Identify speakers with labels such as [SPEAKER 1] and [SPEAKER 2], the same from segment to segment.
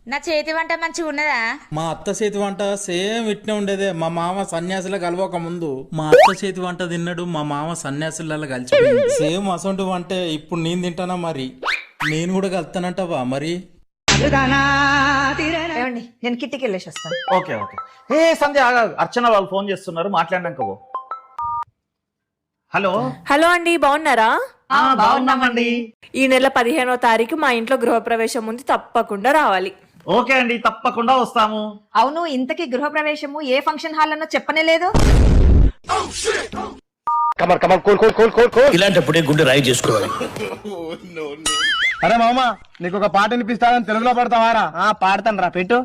[SPEAKER 1] నా చేతి వంట మంచిగా ఉన్నదా?
[SPEAKER 2] మా అత్త చేతి వంట సేమ్ ఇట్నే ఉండేదే. మా మామ సన్యాసుల కలవక ముందు మా అత్త చేతి వంట తిన్నాడు, మా మామ సన్యాసుల కలిసిపోయింది. సేమ్ అసొంటి వంటే ఇప్పుడు నేను తింటానా, మరి నేను కూడా కలుతానంటావా? మరి
[SPEAKER 1] ఏమండి, నేను కిట్టికి వెళ్ళేసి వస్తాను.
[SPEAKER 3] Okay okay. ఏ సంధ్య ఆగు. అర్చన వాళ్ళు ఫోన్ చేస్తున్నారు, మాట్లాడినాక పో. హలో
[SPEAKER 4] హలో అండి, బాగున్నారా?
[SPEAKER 3] బాగున్నామండి.
[SPEAKER 4] ఈ నెల 15వ తారీఖు మా ఇంట్లో గృహప్రవేశం ఉంది, తప్పకుండా రావాలి.
[SPEAKER 3] ఓకే అండి, తప్పకుండా వస్తాము.
[SPEAKER 1] అవును, ఇంతకీ గృహప్రవేశము ఏ ఫంక్షన్ హాల్ అన్నో చెప్పనే లేదు.
[SPEAKER 5] ఇలాంటప్పుడే గుండె రాయి చేసుకోవాలి.
[SPEAKER 6] అరే మామ, నీకు ఒక పాట వినిపిస్తానని తెలుగులో పడతావారా? పాడతాను రా, పెట్టు.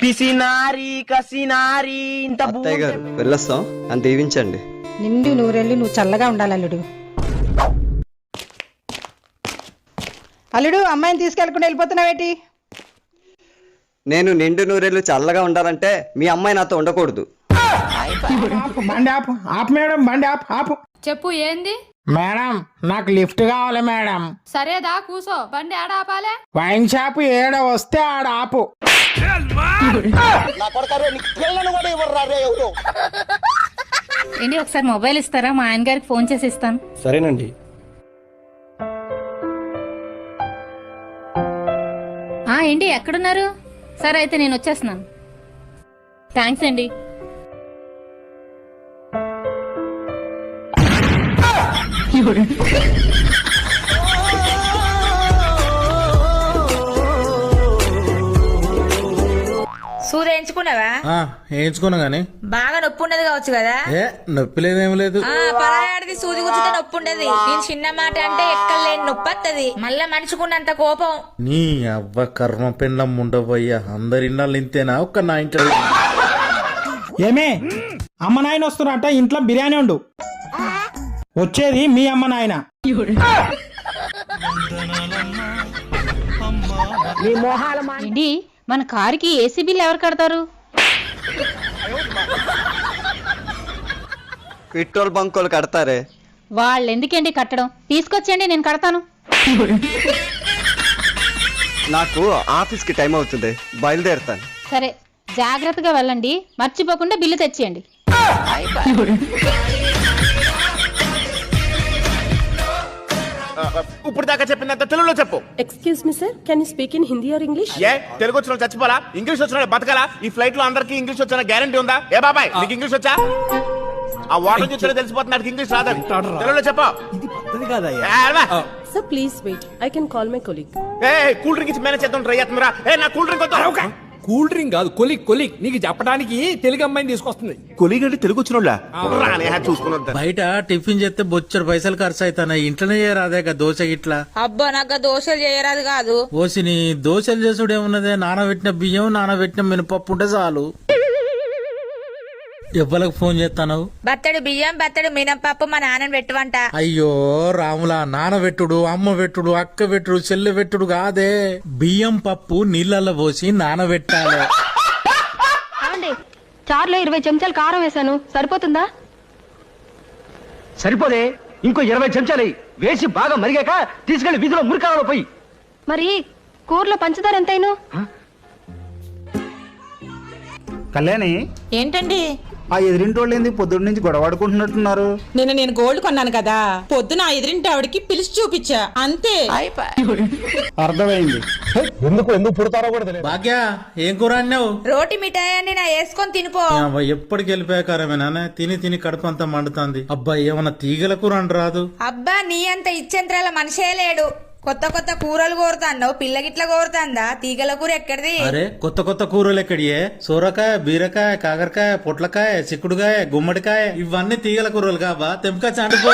[SPEAKER 6] పిసినారి కసినారి ఇంత
[SPEAKER 7] అత్తయ్య గారు వెళ్ళొస్తాం అని దీవించండి.
[SPEAKER 8] నిండు నూరెళ్ళు నువ్వు చల్లగా ఉండాలి అల్లుడు. అల్లుడు, అమ్మాయిని తీసుకెళ్లకుండా వెళ్ళిపోతున్నావేటి?
[SPEAKER 7] నేను నిండు నూరేళ్ళు చల్లగా ఉండాలంటే మీ అమ్మాయి నాతో ఉండకూడదు.
[SPEAKER 6] బండి ఆపు ఆపు మేడం, బండి ఆపు ఆపు.
[SPEAKER 9] చెప్పు, ఏంది
[SPEAKER 6] మేడం, నాకు లిఫ్ట్ కావాలి మేడం.
[SPEAKER 9] సరేదా, కూసో. బండి ఆడ ఆపాలే?
[SPEAKER 6] వైన్ షాప్ ఏడ వస్తే ఆడ ఆపు.
[SPEAKER 9] ఏంటి, ఒకసారి మొబైల్ ఇస్తారా? మా ఆయన గారికి ఫోన్ చేసి ఇస్తాను.
[SPEAKER 6] సరేనండి.
[SPEAKER 9] ఏంటి, ఎక్కడున్నారు? సరే అయితే నేను వచ్చేస్తున్నాను. థ్యాంక్స్ అండి.
[SPEAKER 1] సూది వేయించుకున్నావా?
[SPEAKER 2] వేయించుకున్నా గానీ
[SPEAKER 1] బాగా నొప్పి ఉండదు కావచ్చు కదా?
[SPEAKER 2] ఏ నొప్పి లేదేం లేదు.
[SPEAKER 1] పరాయాడిది సూది గుచ్చితే నొప్పి ఉండదు. నేను చిన్న మాట అంటే ఎక్కలేని నొప్పి వస్తుంది. మళ్ళా మనుచుకున్నంత కోపం.
[SPEAKER 2] నీ అవ్వ కర్మ పెండం ఉండబోయ్యా. అందరి ఇన్నాళ్ళు ఇంతేనా? ఒక్క నా ఇంట్లో
[SPEAKER 6] ఏమే, అమ్మ నాయన వస్తున్నారట, ఇంట్లో బిర్యానీ ఉండు. వచ్చేది మీ అమ్మ నాయన.
[SPEAKER 9] ఏంటి, మన కారుకి ఏసీ బిల్ ఎవరు కడతారు?
[SPEAKER 7] పెట్రోల్ బంకులు కడతారే.
[SPEAKER 9] వాళ్ళు ఎందుకండి కట్టడం? తీసుకొచ్చేయండి, నేను కడతాను.
[SPEAKER 7] నాకు ఆఫీస్కి టైం అవుతుంది, బయలుదేరుతాను.
[SPEAKER 9] సరే, జాగ్రత్తగా వెళ్ళండి, మర్చిపోకుండా బిల్లు తెచ్చేయండి.
[SPEAKER 6] ఇప్పుడు దాకా చెప్పిందంత తెలుగులో చెప్పు.
[SPEAKER 4] Excuse me sir, can you speak in Hindi or English?
[SPEAKER 6] ఏ తెలుగు వచ్చిన చచ్చిపోలా, ఇంగ్లీష్ వచ్చిన బతకలా? ఈ ఫ్లైట్ లో అందరికి ఇంగ్లీష్ వచ్చిన గ్యారంటీ ఉందా? ఏ బాబాయ్, నీకు ఇంగ్లీష్ వచ్చా? ఆ వాటర్ చూస్తే తెలిసిపోతుంది ఇంగ్లీష్ రాదని. తెలుగులో చెప్పు.
[SPEAKER 4] Sir please wait, I can call my colleague.
[SPEAKER 6] ఏ కూల్ డ్రింక్ ఇచ్చి మేనేజ్ చేద్దాం ట్రై చేస్తున్నారా? ఏ నా కూల్ డ్రింక్ వద్దు.
[SPEAKER 10] కూల్ డ్రింక్ కాదు, కొలిక్ కొలిక్. నీకు చెప్పడానికి తెలుగు అమ్మాయిని తీసుకొస్తుంది.
[SPEAKER 6] కొలీగ్ అంటే తెలుగు వచ్చిన చూసుకున్నా.
[SPEAKER 2] బయట టిఫిన్ చేస్తే బొచ్చడు పైసలు ఖర్చు అవుతాయి. ఇంట్లోనే చేయరాదే దోశ ఇట్లా.
[SPEAKER 1] అబ్బా, నాకు దోశలు చేయరాదు కాదు.
[SPEAKER 2] ఓసిని దోశలు చేసుడు ఏమున్నదే? నానబెట్టిన బియ్యం, నానబెట్టిన మినపప్పు ఉంటే చాలు. ఎవ్వలకు ఫోన్ చేస్తాను?
[SPEAKER 1] బత్తడి బియ్యం, బత్తడి మినపప్పు మా నాన్నని పెట్టువంట.
[SPEAKER 2] అయ్యో రాములా, నానబెట్టుడు, అమ్మ పెట్టుడు, అక్క పెట్టుడు, చెల్లె పెట్టుడు కాదే. బియ్యం పప్పు నీళ్ళల్లో పోసి నానబెట్టాలి.
[SPEAKER 9] చారులో 20 చెంచాలు కారం వేసాను, సరిపోతుందా?
[SPEAKER 5] సరిపోదే, ఇంకో 20 చెంచాలు వేసి బాగా మరిగాక తీసుకెళ్లి వీధిలో మురికాలలో పోయి.
[SPEAKER 9] మరి కూరలో పంచదార ఎంతైనా?
[SPEAKER 6] కళ్యాణి,
[SPEAKER 1] ఏంటండి?
[SPEAKER 6] ఆ ఎదిరింటోళ్ళు ఏంది పొద్దున్న నుంచి గొడవాడుకుంటున్నట్టున్నారు?
[SPEAKER 8] నిన్న నేను గోల్డ్ కొన్నాను కదా, పొద్దున ఎదురింటి ఆవిడకి పిలిచి చూపించా, అంతే.
[SPEAKER 6] అర్థమైంది. ఎందుకు పుడతారో కూడా తెలియదు.
[SPEAKER 2] భాగ్య, ఏం కూర అన్నావు?
[SPEAKER 1] రోటి మిఠాయి అండి, నా వేసుకొని తినిపో.
[SPEAKER 2] ఎప్పటికి వెళ్ళిపోయాకారమేనా? తిని తిని కడుపు అంతా మండుతుంది. అబ్బాయి, ఏమన్నా తీగల కూర అని రాదు?
[SPEAKER 1] అబ్బా, నీ అంత ఇచ్చెంత్రాల మనిషే లేడు. కొత్త కొత్త కూరలు కోరుతాండవు, పిల్లగిట్లా కోరుతాందా? తీగల కూర ఎక్కడిది?
[SPEAKER 2] అరే, కొత్త కొత్త కూరలు ఎక్కడియే? సోరకాయ, బీరకాయ, కాకరకాయ, పొట్లకాయ, చిక్కుడుకాయ, గుమ్మడికాయ, ఇవన్నీ తీగల కూరలు కాబా? తెంపక చాండిపో.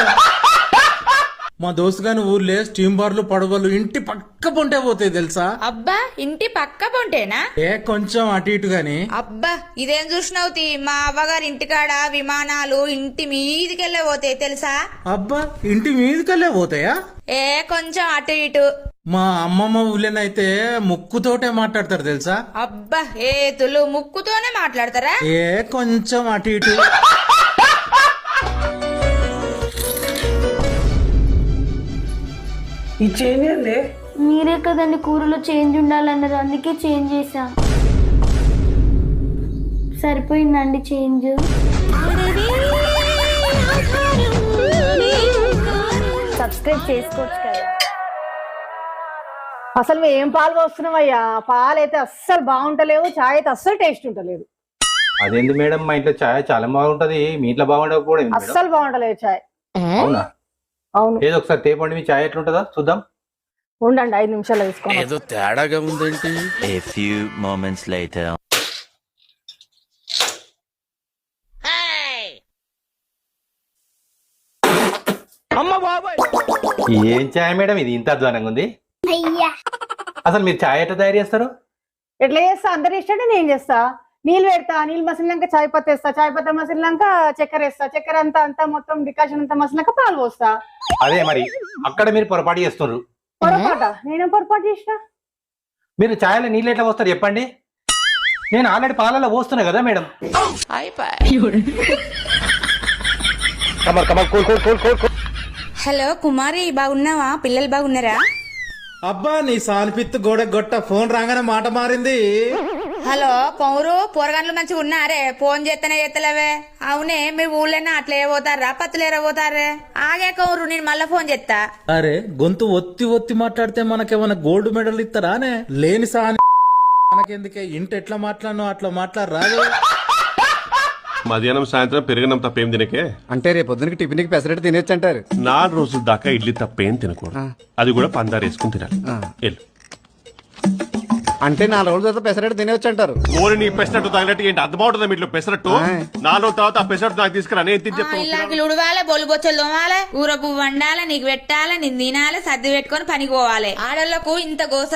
[SPEAKER 2] మా దోస్తు గాని ఊర్లే స్టీమ్ బార్లు, పడవలు ఇంటి పక్క పొంటే పోతాయి తెలుసా?
[SPEAKER 1] అబ్బా, ఇంటి పక్క పొంటేనా?
[SPEAKER 2] ఏ కొంచెం అటు ఇటు గాని.
[SPEAKER 1] అబ్బా, ఇదేం చూసినవుతి? మా అవ్వగారి ఇంటికాడ విమానాలు ఇంటి మీదికెళ్ళే పోతాయి తెలుసా?
[SPEAKER 2] అబ్బా, ఇంటి మీదకెళ్ళే పోతాయా?
[SPEAKER 1] ఏ కొంచెం అటు ఇటు.
[SPEAKER 2] మా అమ్మమ్మ ఊళ్ళోనైతే ముక్కుతోటే మాట్లాడతారు తెలుసా?
[SPEAKER 1] అబ్బా, ఏతులు ముక్కుతోనే మాట్లాడతారా?
[SPEAKER 2] ఏ కొంచెం అటు ఇటు.
[SPEAKER 9] మీరే కదండి కూరలో చేంజ్ ఉండాలన్నారు, అందుకే చేంజ్ చేసా. సరిపోయిందండి చేంజ్. సబ్స్క్రైబ్ చేసుకోవచ్చు కదా.
[SPEAKER 8] అసలు మేము ఏం పాలు పోస్తున్నామయ్యా? పాలు అయితే అస్సలు బాగుంటలేవు, చాయ్ అయితే అస్సలు టేస్ట్ ఉంటలేదు.
[SPEAKER 3] అదేంది మేడం, మా ఇంట్లో చాయ్ చాలా బాగుంటది, మీ ఇంట్లో బాగుండకపోవడం ఏంది మేడం?
[SPEAKER 8] అస్సలు బాగుంటలేదు చాయ్.
[SPEAKER 3] అవునా?
[SPEAKER 8] అవును.
[SPEAKER 3] ఏదో ఒకసారి తేపండి, మీ చాయ్ ఎట్లుంటుందో చూద్దాం.
[SPEAKER 8] ఉండండి 5 నిమిషాలు తీసుకోండి.
[SPEAKER 6] ఏదో తేడాగా ఉందేంటి?
[SPEAKER 5] A few moments later.
[SPEAKER 3] ఏం చాయ్ మేడం ఇది ఇంత అధ్వానంగా ఉంది? అసలు మీరు చాయ్ ఎట్లా తయారు చేస్తారు?
[SPEAKER 8] ఎట్లా చేస్తా? అందరు ఇష్టంటే నేను చేస్తా. నీళ్ళు పెడతా, నీళ్ళు మసిలినాక చాయ్ పత్తి వేస్తా, చాయ్ పత్తి మసిలినాక చక్కెర వేస్తా, చక్కెర అంతా మొత్తం డికాషన్ అంతా మసిలినాక పాలు పోస్తా.
[SPEAKER 3] అదే మరి అక్కడ మీరు పొరపాటు చేస్తున్నారు.
[SPEAKER 8] పొరపాట? నేనేం పొరపాటు చేసిన?
[SPEAKER 3] మీరు చాయ్లో నీళ్ళు ఎట్లా పోస్తారు చెప్పండి? నేను ఆల్రెడీ పాలలో పోస్తున్నా కదా మేడం.
[SPEAKER 1] హలో కుమారి, బాగున్నావా? పిల్లలు బాగున్నారా?
[SPEAKER 2] అబ్బా నీ సానిపిత్తు గోడ గొట్ట ఫోన్ రాగానే మాట మారింది.
[SPEAKER 1] హలో పౌరు, పోరగాండ్లు మంచిగా ఉన్నారే? ఫోన్ చేస్తేనే చేస్తలేవే. అవునే, మీ ఊళ్ళైనా అట్లా పోతారా? పత్తులు ఏరబోతారే? ఆగే కౌరు, నేను మళ్ళా ఫోన్ చేస్తా.
[SPEAKER 2] అరే గొంతు ఒత్తి ఒత్తి మాట్లాడితే మనకేమన్నా గోల్డ్ మెడల్ ఇస్తారానే? లేని సాని మనకెందుకే, ఇంటి ఎట్లా మాట్లాడను అట్లా మాట్లాడరాదు.
[SPEAKER 6] మధ్యాహ్నం సాయంత్రం పెరిగినం తప్పేం తినకే.
[SPEAKER 7] అంటే రేపు పొద్దునకి టిఫిన్కి పెసరట్టు తినేచ్చు అంటారు.
[SPEAKER 6] 4 రోజుల దాకా ఇడ్లీ తప్పేం తినకూడదు, అది కూడా పందారు వేసుకుని తినాలి. వెళ్ళు.
[SPEAKER 7] అంటే 4 రోజుల తర్వాత పెసరట్టు తినేవచ్చు అంటారు.
[SPEAKER 6] ఓరి నీ పెసరట్టు తాగినట్టు ఏంటి అర్థం అవుతుంది మీట్లో పెసరట్టు? 4 రోజుల తర్వాత ఆ పెసరట్టు నాకు తీసుకురా, నేను తిని చెప్తాను.
[SPEAKER 1] ఇలాంటి ఉడవాలే, బొల్లు బొచ్చలు తోమాలే, ఊర పువ్వు వండాలి, నీకు పెట్టాలి, నేను తినాలి, సర్ది పెట్టుకొని పనికి పోవాలి. ఆడోళ్లకు ఇంత గోస.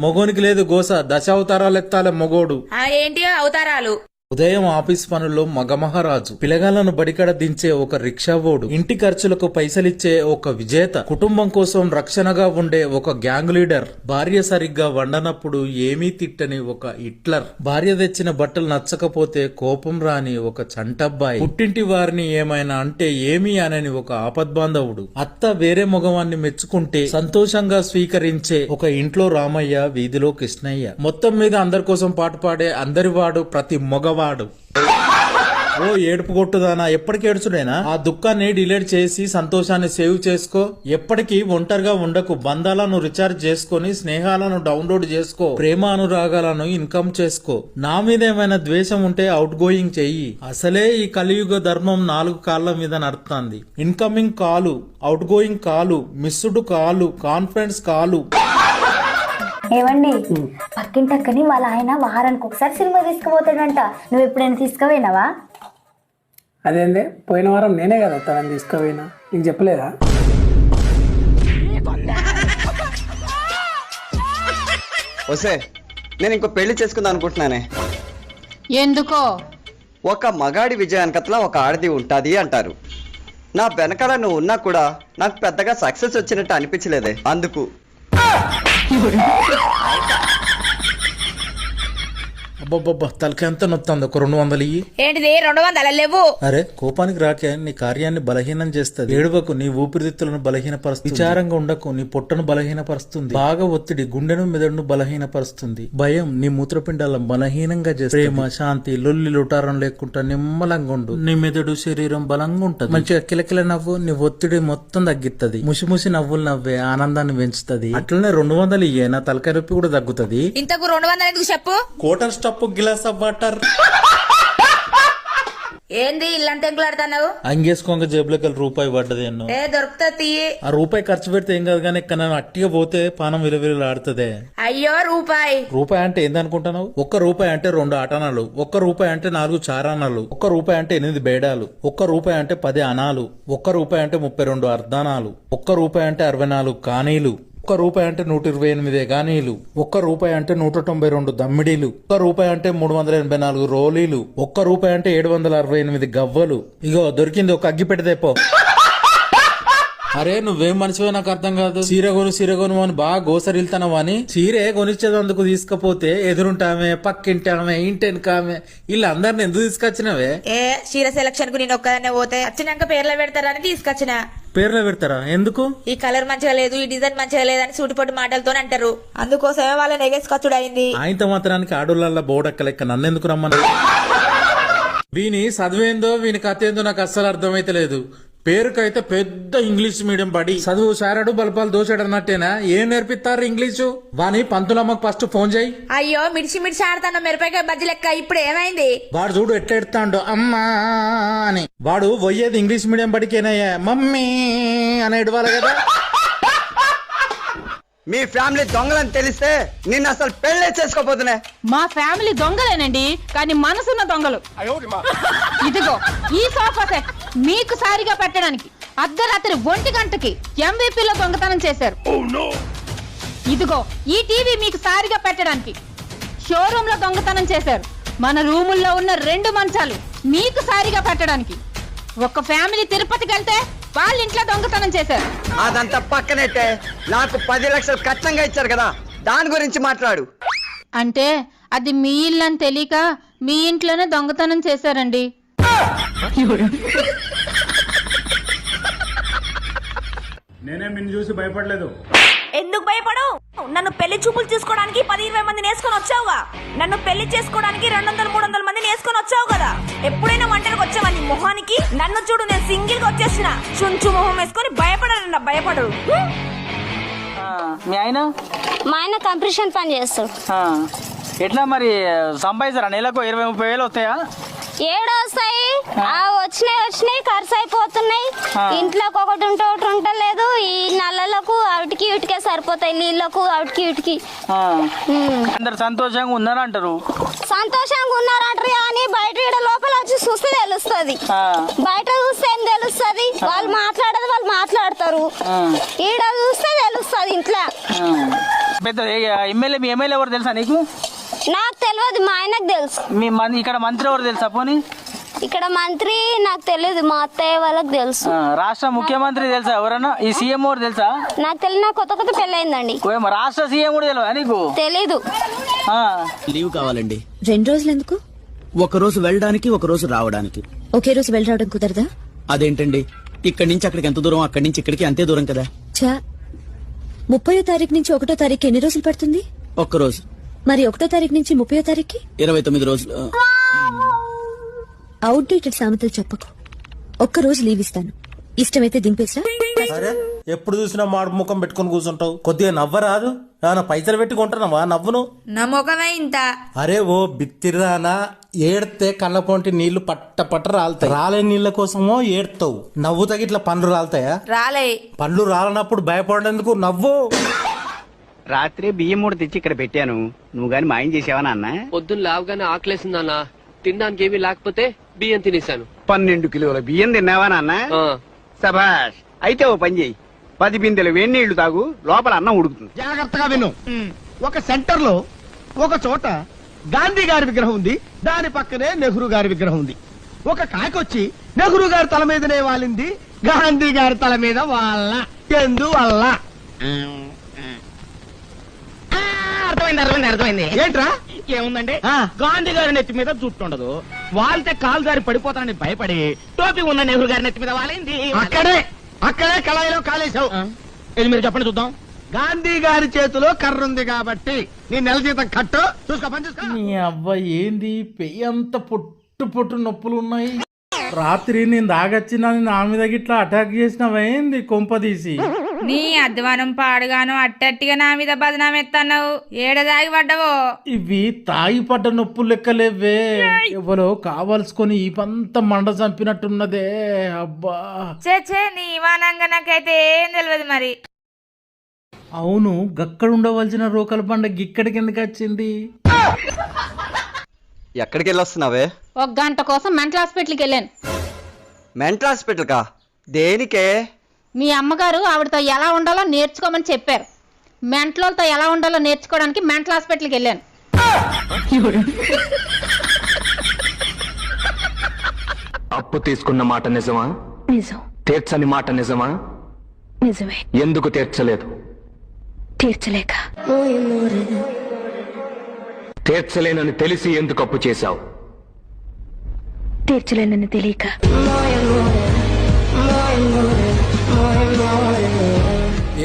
[SPEAKER 2] మొగోనికి లేదు గోస, దశావతారాలు ఎత్తాలే మొగోడు.
[SPEAKER 1] ఏంటి అవతారాలు?
[SPEAKER 2] ఉదయం ఆఫీస్ పనుల్లో మగమహారాజు, పిల్లగాళ్లను బడికడ దించే ఒక రిక్షావోడు, ఇంటి ఖర్చులకు పైసలిచ్చే ఒక విజేత, కుటుంబం కోసం రక్షణగా ఉండే ఒక గ్యాంగ్ లీడర్, భార్య సరిగ్గా వండనప్పుడు ఏమీ తిట్టని ఒక హిట్లర్, భార్య తెచ్చిన బట్టలు నచ్చకపోతే కోపం రాని ఒక చంటబ్బాయి, పుట్టింటి వారిని ఏమైనా అంటే ఏమీ అనని ఒక ఆపద్బాంధవుడు, అత్త వేరే మగవాన్ని మెచ్చుకుంటే సంతోషంగా స్వీకరించే ఒక ఇంట్లో రామయ్య, వీధిలో కృష్ణయ్య, మొత్తం మీద అందరి కోసం పాటు పాడే అందరివాడు, ప్రతి మగవాడు. ఓ ఏడుపు కొట్టుదానా, ఎప్పటికి ఏడుచుడేనా? ఆ దుఃఖాన్ని డిలీట్ చేసి సంతోషాన్ని సేవ్ చేసుకో. ఎప్పటికీ ఒంటరిగా ఉండకు, బంధాలను రీఛార్జ్ చేసుకొని, స్నేహాలను డౌన్లోడ్ చేసుకో, ప్రేమ అనురాగాలను ఇన్కమ్ చేసుకో. నా మీద ఏమైనా ద్వేషం ఉంటే అవుట్ గోయింగ్ చెయ్యి. అసలే ఈ కలియుగ ధర్మం 4 కాళ్ళ మీద నడుస్తుంది. ఇన్కమింగ్ కాలు, అవుట్ గోయింగ్ కాలు, మిస్డ్ కాలు, కాన్ఫరెన్స్ కాలు.
[SPEAKER 9] ఏవండి, పక్కింటక్కని వాళ్ళ ఆయన వారానికి ఒకసారి సినిమా తీసుకుపోతాడంట. నువ్వు ఎప్పుడైనా తీసుకుపోయినావా?
[SPEAKER 10] అదేందే, పోయిన వారం నేనే కదా తనని తీసుకుపోయినా, నీకు చెప్పలేదా?
[SPEAKER 7] వసే, నేను ఇంకో పెళ్లి చేసుకుందాం అనుకుంటున్నానే.
[SPEAKER 8] ఎందుకో?
[SPEAKER 7] ఒక మగాడి విజయానికట్లా ఒక ఆడది ఉంటాది అంటారు. నా వెనకాల నువ్వు ఉన్నా కూడా నాకు పెద్దగా సక్సెస్ వచ్చినట్టు అనిపించలేదే, అందుకు.
[SPEAKER 2] అబ్బబ్బబ్బా, తలకెంత నొత్తంది, ఒక 200 ఇయ్యి.
[SPEAKER 1] ఏంటిది 200 లేవు?
[SPEAKER 2] అరే కోపానికి రాకే, నీ కార్యాన్ని బలహీనం చేస్తుంది. ఏడువకు, నీ ఊపిరితిత్తులను బలహీనపరుస్తుంది. విచారంగా ఉండకు, నీ పొట్టను బలహీనపరుస్తుంది. బాగా ఒత్తిడి గుండెను మెదడును బలహీనపరుస్తుంది. భయం నీ మూత్రపిండాలను బలహీనంగా చేస్తుంది. ప్రేమ, శాంతి, లొల్లి లుటారం లేకుండా నిమ్మలంగా ఉండు. నీ మెదడు, శరీరం బలంగా ఉంటది. మంచిగా కిలకిల నవ్వు, నీ ఒత్తిడి మొత్తం తగ్గిస్తుంది. ముసిముసి నవ్వులు నవ్వే ఆనందాన్ని పెంచుతుంది. అట్లనే 200 ఇయ్యే, నా తలకాయ నొప్పి కూడా తగ్గుతుంది.
[SPEAKER 1] ఇంతకు 200 ఎందుకు చెప్పు?
[SPEAKER 2] Quarter stuff glass of water.
[SPEAKER 1] ఏంది ఇల్లంతా ఎంకులాడుతున్నావు?
[SPEAKER 2] అంగేసుకోంగ జేబులోకి రూపాయి పడ్డది ఎన్నో.
[SPEAKER 1] దొరుకుతా తీయి.
[SPEAKER 2] ఆ రూపాయి ఖర్చు పెడితే ఏం కాదు కానీ ఇక్కడ అట్టిగా పోతే పానం విలువిలాడుతుంది.
[SPEAKER 1] అయ్యో రూపాయి.
[SPEAKER 2] రూపాయి అంటే ఏందనుకుంటున్నావు? 1 రూపాయి అంటే 2 ఆటనాలు, 1 రూపాయి అంటే 4 చారానాలు, 1 రూపాయి అంటే 8 బేడాలు, 1 రూపాయి అంటే 10 అనాలు, 1 రూపాయి అంటే 32 అర్ధానాలు, 1 రూపాయి అంటే 64 కానీలు, 1 రూపాయి అంటే 128 గానీలు, 1 రూపాయి అంటే 192 దమ్మిడీలు, 1 రూపాయి అంటే 384 రోలీలు, 1 రూపాయి అంటే 768 గవ్వలు. ఇగో దొరికింది, ఒక అగ్గి పెట్టదేపో. అరే నువ్వేం మనిషివో నాకు అర్థం కాదు. చీరగొను అని బాగా గోసరిల్తానవా అని చీరే కొనిచ్చేదందుకు తీసుకపోతే ఎదురుంటామే, పక్కింటామే, ఇంటెనకామే, వీళ్ళందరిని ఎందుకు తీసుకొచ్చినవే?
[SPEAKER 1] చీర సెలక్షన్ కు నేను ఒక్కదాన్నే పోతే వచ్చినాక పేర్లు పెడతారని తీసుకొచ్చిన.
[SPEAKER 2] పేర్లో పెడతారా? ఎందుకు?
[SPEAKER 1] ఈ కలర్ మంచిగా లేదు, ఈ డిజైన్ మంచిగా లేదని సూటిపోటి మాటలతో అంటారు. అందుకోసమే వాళ్ళని ఎగేసుకొచ్చుడు అయింది.
[SPEAKER 2] ఆయనతో మాత్రానికి ఆడోళ్ళ బోడక్క లెక్క నన్నెందుకు రమ్మను? వీని చదివేందో వీని కథ ఏందో నాకు అస్సలు అర్థమైతే లేదు. పేరుకైతే పెద్ద ఇంగ్లీష్ మీడియం పడి చదువు సారాడు బలపాలు దోశాడు అన్నట్టేనా? ఏం నేర్పిస్తారు ఇంగ్లీషు? వాని పంతులమ్మకు ఫస్ట్ ఫోన్ చేయి.
[SPEAKER 1] అయ్యో మిడిచి మిడిచి ఆడతాను మిరపకాయ బజ్జి లెక్క. ఇప్పుడు ఏమైంది?
[SPEAKER 2] వాడు చూడు ఎట్లా ఎడతాడు అమ్మా అని. వాడు పోయేది ఇంగ్లీష్ మీడియం బడికేనయ్యా, మమ్మీ అని ఎడవాలి కదా.
[SPEAKER 7] మీ ఫ్యామిలీ దొంగలని తెలిస్తే నిన్ను అసలు పెళ్లి చేసుకోపోతున్నా.
[SPEAKER 8] మా ఫ్యామిలీ దొంగలేనండి, కానీ మనసున్న దొంగలు. ఇదిగో ఈ సోఫా సెట్ మీకు సారిగా పెట్టడానికి అర్ధరాత్రి 1 గంటకి MVP లో దొంగతనం చేశారు. ఇదిగో ఈ టీవీ మీకు సారిగా పెట్టడానికి షోరూమ్ లో దొంగతనం చేశారు. మన రూముల్లో ఉన్న 2 మంచాలు మీకు సారిగా పెట్టడానికి ఒక ఫ్యామిలీ తిరుపతికి వెళ్తే వాళ్ళ ఇంట్లో దొంగతనం చేశారు.
[SPEAKER 7] అదంతా పక్కనైతే నాకు 10 లక్షలు కష్టంగా ఇచ్చారు కదా, దాని గురించి మాట్లాడు.
[SPEAKER 8] అంటే అది మీ ఇల్లు అని తెలియక మీ ఇంట్లోనే దొంగతనం చేశారండి.
[SPEAKER 2] నేనే నిన్ను చూసి భయపడలేదు.
[SPEAKER 11] ఎందుకు భయపడవు? నన్ను పెళ్లి చూపులు చూసుకోవడానికి 10-20 మందిని వేసుకొని వచ్చావుగా. నన్ను పెళ్లి చేసుకోవడానికి 200-300 మందిని వేసుకొని వచ్చావు కదా. ఎప్పుడైనా వంటలకు వచ్చావా నీ మొహానికి? నన్ను చూడు, నేను సింగిల్ గా వచ్చేసిన. చుంచు మొహం వేసుకొని భయపడరు, భయపడరు.
[SPEAKER 10] మీ ఆయన?
[SPEAKER 9] మా ఆయన కంప్రెషన్ పని చేస్తాడు.
[SPEAKER 10] ఎట్లా మరి సంపాదిస్తారా? నెలకు 20-30 వేలు వస్తాయా?
[SPEAKER 9] ఏడొస్తాయి, వచ్చినాయి ఖర్చు అయిపోతున్నాయి. ఇంట్లోకి ఒకటి ఉంటే ఒకటి ఉండలేదు. ఈ నల్లలకు అవిటికి ఇటుకే సరిపోతాయి, నీళ్ళకు అవిటికి ఇటుకి.
[SPEAKER 10] అందరు సంతోషంగా ఉన్నారా అంటారు?
[SPEAKER 9] సంతోషంగా ఉన్నారంటారు కానీ బయట ఈడ లోపల వచ్చి చూస్తే తెలుస్తుంది. బయట చూస్తే ఏం తెలుస్తుంది? వాళ్ళు మాట్లాడేది వాళ్ళు మాట్లాడతారు, ఈడ చూస్తే తెలుస్తుంది ఇంట్లో.
[SPEAKER 10] పెద్ద ఎమ్మెల్యే, మీ ఎమ్మెల్యే ఎవరు తెలుసా నీకు?
[SPEAKER 9] నాకు తెలియదు, మా ఆయనకు తెలుసు.
[SPEAKER 10] మీ ఇక్కడ మంత్రి ఎవరు తెలుసా? పోనీ
[SPEAKER 9] ఇక్కడ మంత్రి నాకు తెలియదు, మా అత్తయ్య వాళ్ళకి తెలుసు.
[SPEAKER 10] రాష్ట్ర ముఖ్యమంత్రి తెలుసా ఎవరన్నా? ఈ సీఎం ఎవరు తెలుసా?
[SPEAKER 9] నాకు తెలియదు, కొత్త పెళ్లి అయిందండి.
[SPEAKER 10] రాష్ట్ర సీఎం కూడా తెలియదా నీకు?
[SPEAKER 9] తెలీదు.
[SPEAKER 5] లీవ్ కావాలండి.
[SPEAKER 11] 2 రోజులు ఎందుకు?
[SPEAKER 5] ఒక రోజు వెళ్ళడానికి, ఒక రోజు రావడానికి.
[SPEAKER 11] ఒకే రోజు వెళ్ళి రావడం కుదరదా?
[SPEAKER 5] అదేంటండి, ఇక్కడి నుంచి అక్కడికి ఎంత దూరం, అక్కడి నుంచి ఇక్కడికి అంతే దూరం కదా.
[SPEAKER 11] 30వ తారీఖు నుంచి 1వ తారీఖు ఎన్ని రోజులు పడుతుంది?
[SPEAKER 5] ఒక్క రోజు.
[SPEAKER 11] మరి 1వ తారీఖు నుంచి 30వ తారీఖు
[SPEAKER 5] 29 రోజులు.
[SPEAKER 11] అవుట్డేటెడ్ సామెతలు చెప్పకు. ఒక్క రోజు లీవ్ ఇస్తాను, ఇష్టమైతే దింపేసా.
[SPEAKER 2] అరే ఎప్పుడు చూసినా మాడు ముఖం పెట్టుకుని కూర్చుంటావు, కొద్దిగా నవ్వరాదు? ఏమన్నా పైసలు పెట్టుకుంటున్నావా నవ్వును?
[SPEAKER 1] నా ముఖమే ఇంత.
[SPEAKER 2] అరే ఓ బిత్తిరానా, ఏడితే కళ్ళ పొంటి నీళ్లు పట్ట రాలుతాయి. రాలే నీళ్ల కోసమో ఏడుతావు, నవ్వు తగిట్లా పండ్లు రాలుతాయా?
[SPEAKER 1] రాలే.
[SPEAKER 2] పండ్లు రాలనప్పుడు భయపడేందుకు నవ్వు.
[SPEAKER 5] రాత్రి బియ్యం 3 తెచ్చి ఇక్కడ పెట్టాను, నువ్వు గాని మాయం చేసావా నాన్న?
[SPEAKER 12] పొద్దున్న లేవగానే ఆకలేసిందన్నా, తినడానికి ఏమీ లేకపోతే బియ్యం తినేశాను.
[SPEAKER 5] 12 కిలోల బియ్యం తిన్నావా నాన్న? సభాష్. అయితే ఓ పని చేయి, 10 బిందెలు వేడి నీళ్లు తాగు, లోపల అన్నం ఉడుకుతుంది.
[SPEAKER 6] జాగ్రత్తగా విను. ఒక సెంటర్ లో ఒక చోట గాంధీ గారి విగ్రహం ఉంది, దాని పక్కనే నెహ్రూ గారి విగ్రహం ఉంది. ఒక కాకొచ్చి నెహ్రూ గారి తల మీదనే వాలింది, గాంధీ గారి తల మీద వాళ్ళ. ఎందువల్ల? అర్థమైంది. ఏంట్రా? ఏముందండి, గాంధీ గారి నెత్తి మీద జుట్టు ఉండదు, వాలితే కాలు దారి పడిపోతానని భయపడి టోపీ ఉన్న నెహ్రూ గారి నెత్తి మీద వాలింది. అక్కడే కళాయిలో కాలేశావు. ఇది మీరు చెప్పండి చూద్దాం. గాంధీ గారి చేతిలో కర్ర ఉంది కాబట్టి నీ నెల జీతం కట్టు, చూసుకో పని చూసుకో.
[SPEAKER 2] నీ అబ్బాయి ఏంది పెయ్యంత పొట్టు నొప్పులు ఉన్నాయి. రాత్రి నేను దాగచ్చినా నా మీద గిట్లా అటాక్ చేసినవేంది కొంపదీసి?
[SPEAKER 1] నీ అధ్వానం పాడుగాను అట్టట్టిగా నా మీద బదనాం ఎత్తన్నావు, ఏడదాగి పడ్డవో?
[SPEAKER 2] ఇవి తాగి పడ్డ నొప్పులు లెక్కలేవే, ఎవరో కావాల్సుకొని ఈ పంత మండ చంపినట్టున్నదే. అబ్బా
[SPEAKER 1] చే నీ ఇవానంగా నాకైతే ఏం తెలియదు మరి.
[SPEAKER 2] అవును, గక్కడ ఉండవలసిన రోకల పండుగ ఇక్కడికి ఎందుకు వచ్చింది?
[SPEAKER 7] ఎక్కడికి వెళ్ళొస్తున్నావే?
[SPEAKER 8] 1 గంట కోసం మెంటల్ హాస్పిటల్కి వెళ్ళాను.
[SPEAKER 7] మెంటల్ హాస్పిటల్ కా? దేనికే?
[SPEAKER 8] మీ అమ్మగారు ఆవిడతో ఎలా ఉండాలో నేర్చుకోమని చెప్పారు. మెంటలతో ఎలా ఉండాలో నేర్చుకోవడానికి మెంటల్ హాస్పిటల్కి వెళ్ళాను.
[SPEAKER 5] అప్పు తీసుకున్న మాట నిజమా?
[SPEAKER 11] నిజం.
[SPEAKER 5] తీర్చని మాట నిజమా?
[SPEAKER 11] నిజమే.
[SPEAKER 5] ఎందుకు తీర్చలేదు?
[SPEAKER 11] తీర్చలేక.
[SPEAKER 5] తీర్చలేనని తెలిసి ఎందుకు అప్పు చేశావు?
[SPEAKER 11] తీర్చలేనని తెలియక.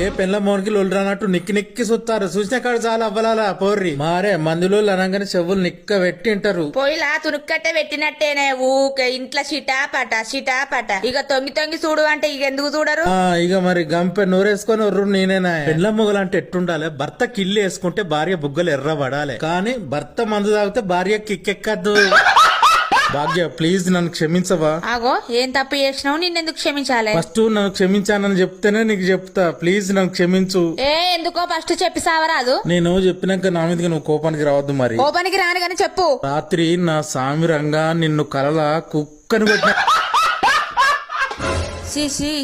[SPEAKER 2] ఏ పెళ్ళ మోనికి లొల్లు రానట్టు నిక్కి నిక్కి సుత్తారు చూసిన కాడు చాలా అవ్వాలా పోర్రి మారే మందులో అనగానే చెవులు నిక్క పెట్టింటారు
[SPEAKER 1] పొయ్యిలా తునుక్కట్టే పెట్టినట్టేనే ఊకే ఇంట్లో చిటాపట ఇక తొంగి తొంగి చూడు అంటే ఇక ఎందుకు చూడరు
[SPEAKER 2] ఇక మరి గంపె నోరేసుకొని ఒర్రు నేనేనా పెళ్ళ మొగలంటే ఎట్టుండాలి భర్త కిల్లి వేసుకుంటే భార్య బుగ్గలు ఎర్రబడాలి కానీ భర్త మందు తాగితే భార్య కిక్కెక్కద్దు భాగ్య ప్లీజ్ నన్ను క్షమించవా
[SPEAKER 1] ఆగో ఏం తప్పు చేసినావు నిన్నెందుకు క్షమించాలి
[SPEAKER 2] ఫస్ట్ నన్ను క్షమించానని చెప్తేనే నీకు చెప్తా ప్లీజ్ నన్ను క్షమించు
[SPEAKER 1] ఎందుకో ఫస్ట్ చెప్పి సావరాదు
[SPEAKER 2] నేను చెప్పినాక నా మీదకి నువ్వు కోపానికి రావద్దు మరి
[SPEAKER 1] కోపానికి రాను గాని చెప్పు
[SPEAKER 2] రాత్రి నా సామి రంగా నిన్ను కలల కుక్కని కొట్టిన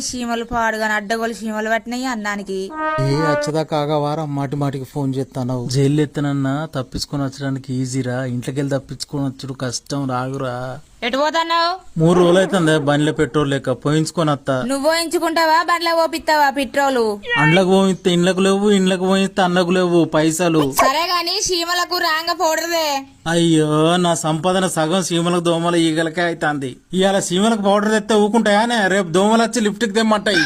[SPEAKER 1] చీమలు పాడుగాని అడ్డగోలు చీమలు పట్టినాయి అన్నానికి
[SPEAKER 2] ఏ అచ్చదా కాగవారా మాటి మాటికి ఫోన్ చేస్తాను జైలు ఎత్తనన్నా తప్పించుకొని వచ్చడానికి ఈజీరా ఇంట్లోకి వెళ్ళి తప్పించుకొని వచ్చుడు కష్టం రాగురా
[SPEAKER 1] ఎటు పోతున్నావు
[SPEAKER 2] 3 రోజులు అవుతుంది బండిలో పెట్రోల్ లేక పోయించుకొని వస్తా
[SPEAKER 1] నువ్వు పోయించుకుంటావా బండ్ల పోపిస్తావా పెట్రోలు
[SPEAKER 2] అండ్లకు పోయిస్తే ఇండ్లకు లేవు ఇండ్లకు పోయిస్తే అన్నకు లేవు పైసలు
[SPEAKER 1] సరే గాని చీమలకు రాంగ పౌడర్దే
[SPEAKER 2] అయ్యో నా సంపాదన సగం సీమలకు దోమలు ఈగలకే అవుతుంది ఇవాళ సీమలకు పౌడర్ తెస్తే ఊకుంటాయానే రేపు దోమలు వచ్చి లిఫ్ట్ కి తెమ్మంటాయి